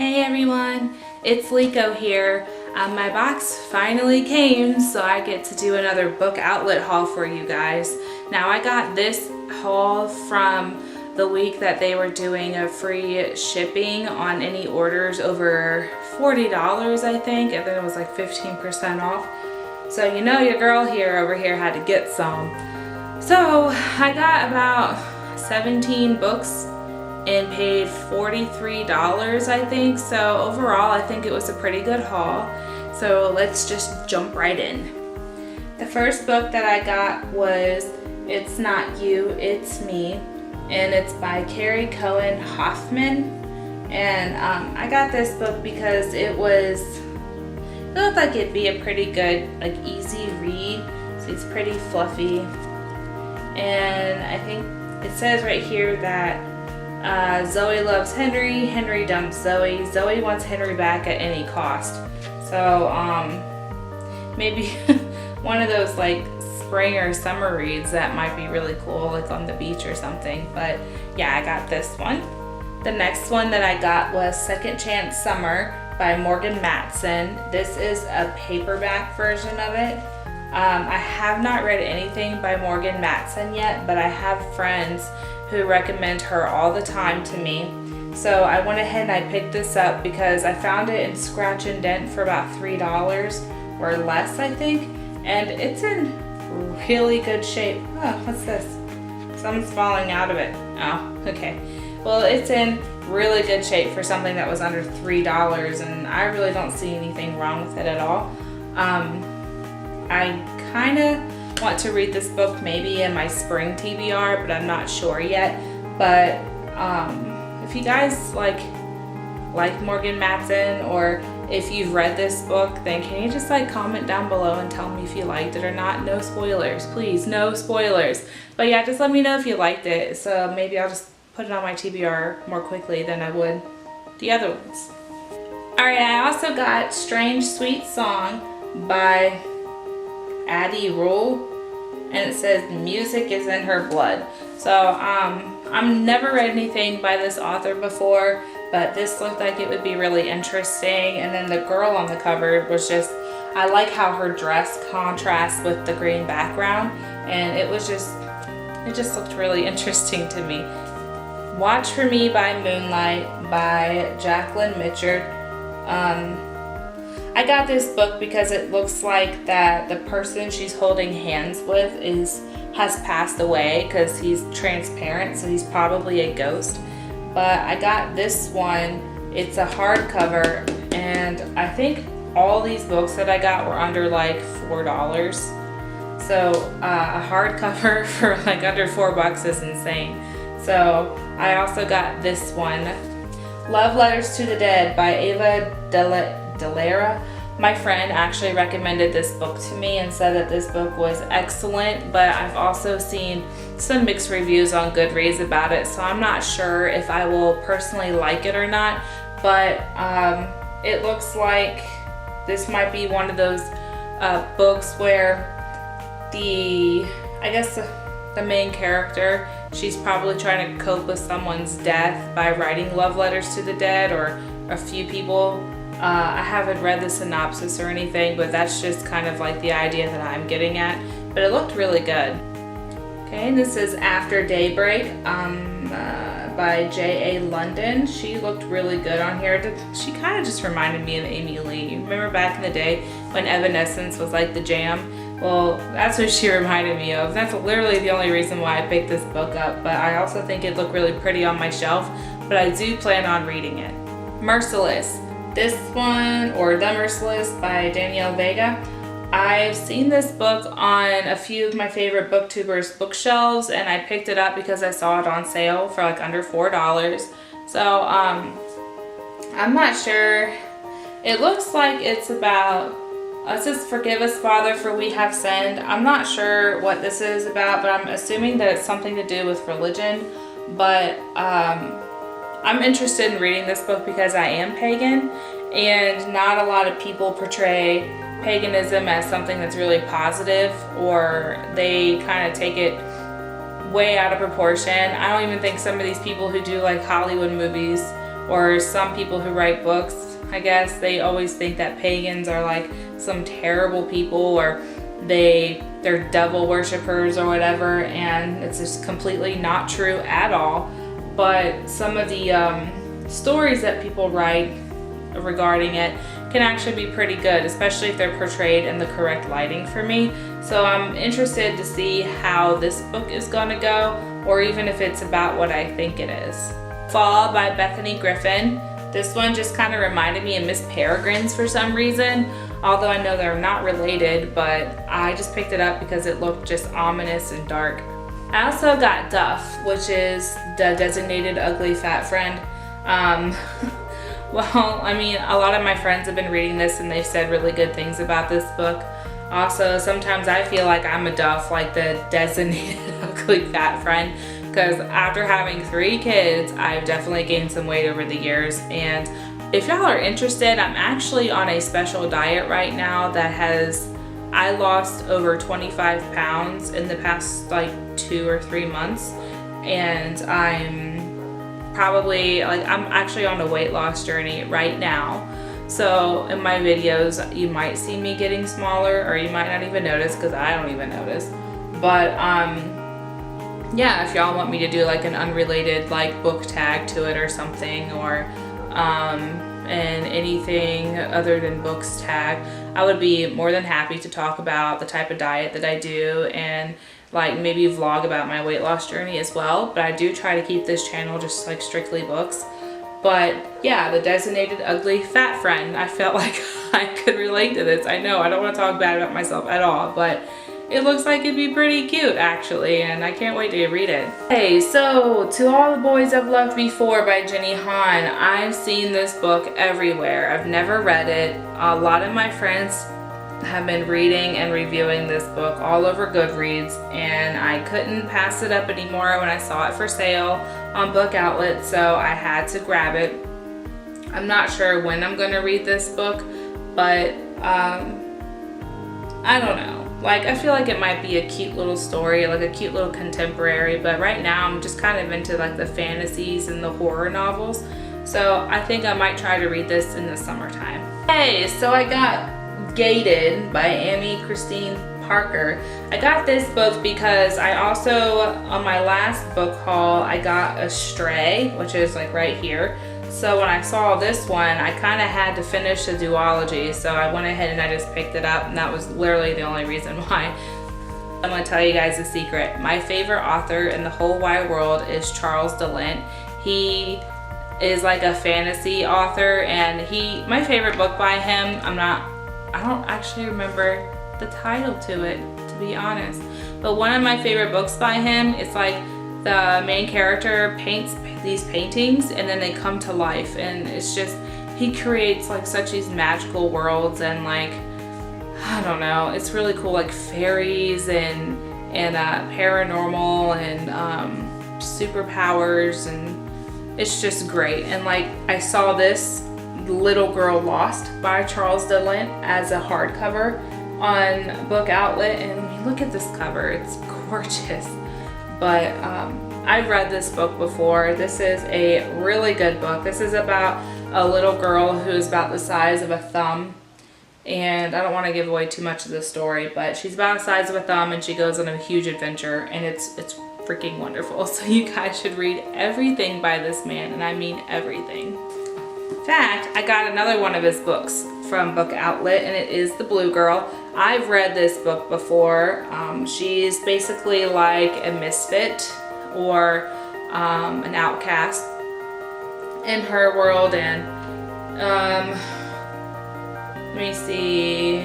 Hey everyone, it's Liko here. My box finally came, so I get to do another book outlet haul for you guys. Now I got this haul from the week that they were doing a free shipping on any orders over $40, I think, and then it was like 15% off. So you know your girl over here had to get some. So I got about 17 books and paid $43, I think. So overall, I think it was a pretty good haul. So let's just jump right in. The first book that I got was It's Not You, It's Me, and it's by Carrie Cohen Hoffman. And I got this book because it looked like it'd be a pretty good, like, easy read. So it's pretty fluffy. And I think it says right here that Zoe loves Henry, Henry dumps Zoe, Zoe wants Henry back at any cost. So maybe one of those like spring or summer reads that might be really cool, like on the beach or something. But yeah, I got this one. The next one that I got was Second Chance Summer by Morgan Matson. This is a paperback version of it. I have not read anything by Morgan Matson yet, but I have friends who recommend her all the time to me. So I went ahead and I picked this up because I found it in Scratch and Dent for about $3 or less, I think. And it's in really good shape. Oh, what's this? Something's falling out of it. Oh, okay. Well, it's in really good shape for something that was under $3, and I really don't see anything wrong with it at all. I kind of want to read this book maybe in my spring TBR, but I'm not sure yet. But if you guys like Morgan Matson, or if you've read this book, then can you just like comment down below and tell me if you liked it or not? No spoilers, please, no spoilers. But yeah, just let me know if you liked it, so maybe I'll just put it on my TBR more quickly than I would the other ones. Alright, I also got Strange Sweet Song by Addie Rule, and it says music is in her blood. So I've never read anything by this author before, but this looked like it would be really interesting. And then the girl on the cover was just, I like how her dress contrasts with the green background, and it just looked really interesting to me. Watch for Me by Moonlight by Jacqueline Mitchard. I got this book because it looks like that the person she's holding hands with has passed away, because he's transparent, so he's probably a ghost. But I got this one. It's a hardcover, and I think all these books that I got were under like $4. So a hardcover for like under $4 is insane. So I also got this one, Love Letters to the Dead by Ava Delara. My friend actually recommended this book to me and said that this book was excellent, but I've also seen some mixed reviews on Goodreads about it, so I'm not sure if I will personally like it or not. But it looks like this might be one of those books where the main character, she's probably trying to cope with someone's death by writing love letters to the dead, or a few people. I haven't read the synopsis or anything, but that's just kind of like the idea that I'm getting at. But it looked really good. Okay, and this is After Daybreak by J.A. London. She looked really good on here. She kind of just reminded me of Amy Lee. You remember back in the day when Evanescence was like the jam? Well, that's what she reminded me of. That's literally the only reason why I picked this book up. But I also think it looked really pretty on my shelf. But I do plan on reading it. Merciless. This one, or The Merciless by Danielle Vega. I've seen this book on a few of my favorite booktubers' bookshelves, and I picked it up because I saw it on sale for like under $4. So I'm not sure. It looks like it's about, it says Forgive Us Father for We Have Sinned. I'm not sure what this is about, but I'm assuming that it's something to do with religion. But I'm interested in reading this book because I am pagan, and not a lot of people portray paganism as something that's really positive, or they kind of take it way out of proportion. I don't even think some of these people who do like Hollywood movies or some people who write books, I guess, they always think that pagans are like some terrible people, or they're devil worshippers or whatever, and it's just completely not true at all. But some of the stories that people write regarding it can actually be pretty good, especially if they're portrayed in the correct lighting for me. So I'm interested to see how this book is gonna go, or even if it's about what I think it is. Fall by Bethany Griffin. This one just kind of reminded me of Miss Peregrine's for some reason, although I know they're not related, but I just picked it up because it looked just ominous and dark. I also got Duff, which is the Designated Ugly Fat Friend. Well, I mean, a lot of my friends have been reading this and they've said really good things about this book. Also, sometimes I feel like I'm a Duff, like the Designated Ugly Fat Friend, because after having 3 kids, I've definitely gained some weight over the years. And if y'all are interested, I'm actually on a special diet right now I lost over 25 pounds in the past like 2 or 3 months, and I'm actually on a weight loss journey right now. So in my videos, you might see me getting smaller, or you might not even notice, because I don't even notice. But yeah, if y'all want me to do like an unrelated like book tag to it or something, or and anything other than books tag, I would be more than happy to talk about the type of diet that I do, and like maybe vlog about my weight loss journey as well. But I do try to keep this channel just like strictly books. But yeah, the Designated Ugly Fat Friend, I felt like I could relate to this. I know I don't want to talk bad about myself at all, but it looks like it'd be pretty cute actually, and I can't wait to read it. Hey, so To All the Boys I've Loved Before by Jenny Han. I've seen this book everywhere. I've never read it. A lot of my friends have been reading and reviewing this book all over Goodreads, and I couldn't pass it up anymore when I saw it for sale on Book Outlet, so I had to grab it. I'm not sure when I'm gonna read this book, but I don't know. Like, I feel like it might be a cute little story, like a cute little contemporary, but right now I'm just kind of into like the fantasies and the horror novels. So I think I might try to read this in the summertime. Hey, so I got Gated by Amy Christine Parker. I got this book because I also, on my last book haul, I got Astray, which is like right here. So when I saw this one, I kind of had to finish the duology, so I went ahead and I just picked it up, and that was literally the only reason why. I'm going to tell you guys a secret. My favorite author in the whole wide world is Charles DeLint. He is like a fantasy author, and my favorite book by him, I don't actually remember the title to it, to be honest, but one of my favorite books by him, it's like the main character paints these paintings and then they come to life, and it's just, he creates like such these magical worlds, and like, I don't know, it's really cool, like fairies and paranormal and superpowers, and it's just great. And like, I saw this Little Girl Lost by Charles DeLint as a hardcover on Book Outlet, and I mean, look at this cover, it's gorgeous. But I've read this book before. This is a really good book. This is about a little girl who's about the size of a thumb, and I don't want to give away too much of the story, but she's about the size of a thumb, and she goes on a huge adventure, and it's freaking wonderful. So you guys should read everything by this man, and I mean everything. In fact, I got another one of his books from Book Outlet, and it is The Blue Girl. I've read this book before. She's basically like a misfit, or an outcast in her world, and let me see,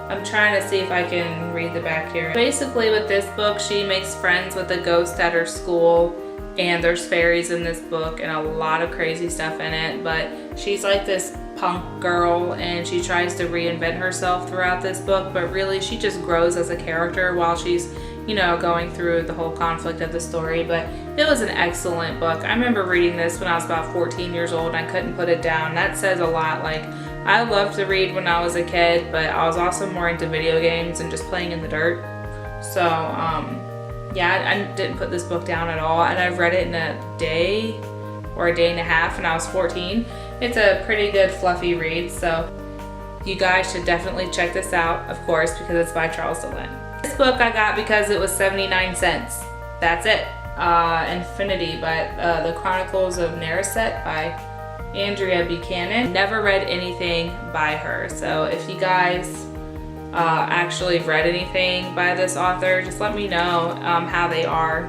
I'm trying to see if I can read the back here. Basically with this book, she makes friends with a ghost at her school, and there's fairies in this book and a lot of crazy stuff in it, but she's like this punk girl, and she tries to reinvent herself throughout this book, but really she just grows as a character while she's, you know, going through the whole conflict of the story. But it was an excellent book. I remember reading this when I was about 14 years old, and I couldn't put it down. That says a lot. Like, I loved to read when I was a kid, but I was also more into video games and just playing in the dirt. So yeah, I didn't put this book down at all, and I've read it in a day or a day and a half when I was 14. It's a pretty good fluffy read, so you guys should definitely check this out, of course, because it's by Charles Dillon. This book I got because it was 79 cents. That's it. Infinity by The Chronicles of Naraset by Andrea Buchanan. Never read anything by her, so if you guys actually read anything by this author, just let me know how they are.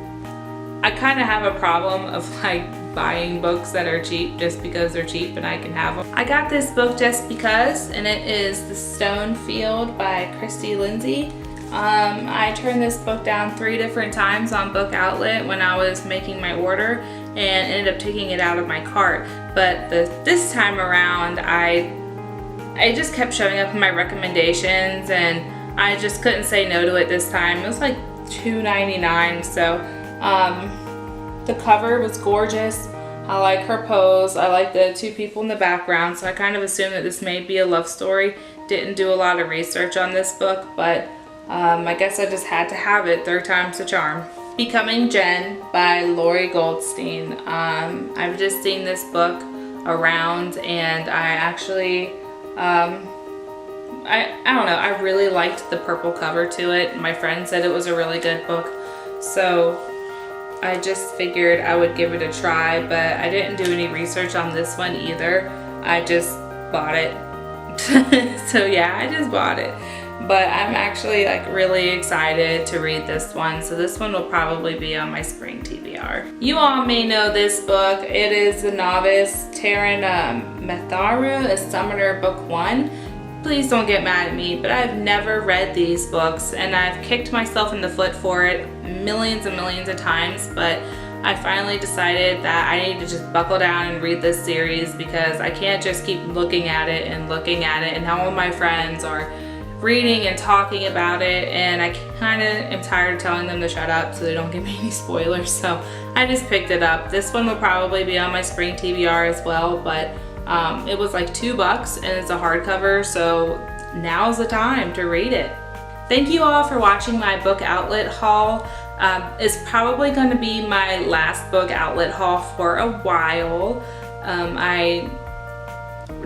I kind of have a problem of like buying books that are cheap just because they're cheap and I can have them. I got this book just because, and it is The Stone Field by Christy Lindsay. I turned this book down 3 different times on Book Outlet when I was making my order and ended up taking it out of my cart. But this time around, I just kept showing up in my recommendations and I just couldn't say no to it this time. It was like $2.99, so the cover was gorgeous. I like her pose. I like the 2 people in the background, so I kind of assumed that this may be a love story. Didn't do a lot of research on this book, but I guess I just had to have it. 3rd time's the charm. Becoming Jen by Lori Goldstein. I've just seen this book around and I actually, I don't know, I really liked the purple cover to it. My friend said it was a really good book, so I just figured I would give it a try, but I didn't do any research on this one either. I just bought it. So yeah, I just bought it. But I'm actually like really excited to read this one. So this one will probably be on my spring TBR. You all may know this book. It is The Novice, Taryn Matharu, A Summoner, Book 1. Please don't get mad at me, but I've never read these books and I've kicked myself in the foot for it millions and millions of times, but I finally decided that I need to just buckle down and read this series because I can't just keep looking at it and all of my friends are reading and talking about it, and I kind of am tired of telling them to shut up so they don't give me any spoilers, so I just picked it up. This one will probably be on my spring TBR as well, but it was like $2 and it's a hardcover, so now's the time to read it. Thank you all for watching my book outlet haul. It's probably going to be my last book outlet haul for a while. I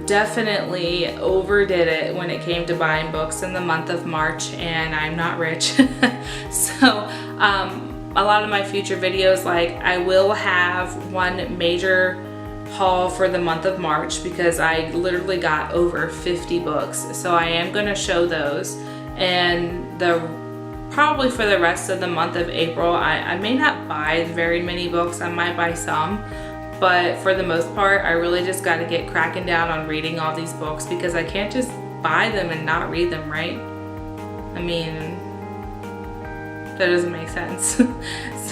definitely overdid it when it came to buying books in the month of March, and I'm not rich. So a lot of my future videos, like I will have one major haul for the month of March because I literally got over 50 books, so I am going to show those. And probably for the rest of the month of April, I may not buy very many books. I might buy some, but for the most part, I really just got to get cracking down on reading all these books because I can't just buy them and not read them, right? I mean, that doesn't make sense.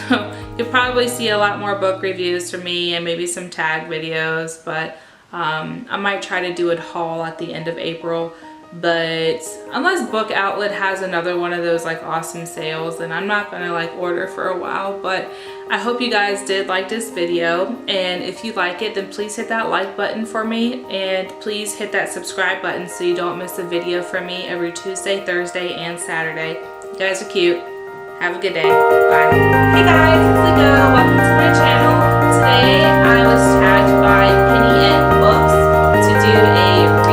So you'll probably see a lot more book reviews from me and maybe some tag videos, but I might try to do a haul at the end of April. But unless Book Outlet has another one of those like awesome sales, then I'm not gonna like order for a while. But I hope you guys did like this video, and if you like it, then please hit that like button for me, and please hit that subscribe button so you don't miss a video from me every Tuesday, Thursday, and Saturday. You guys are cute. Have a good day. Bye. Hey guys, it's Lico. Welcome to my channel. Today I was tagged by Penny N Books to do a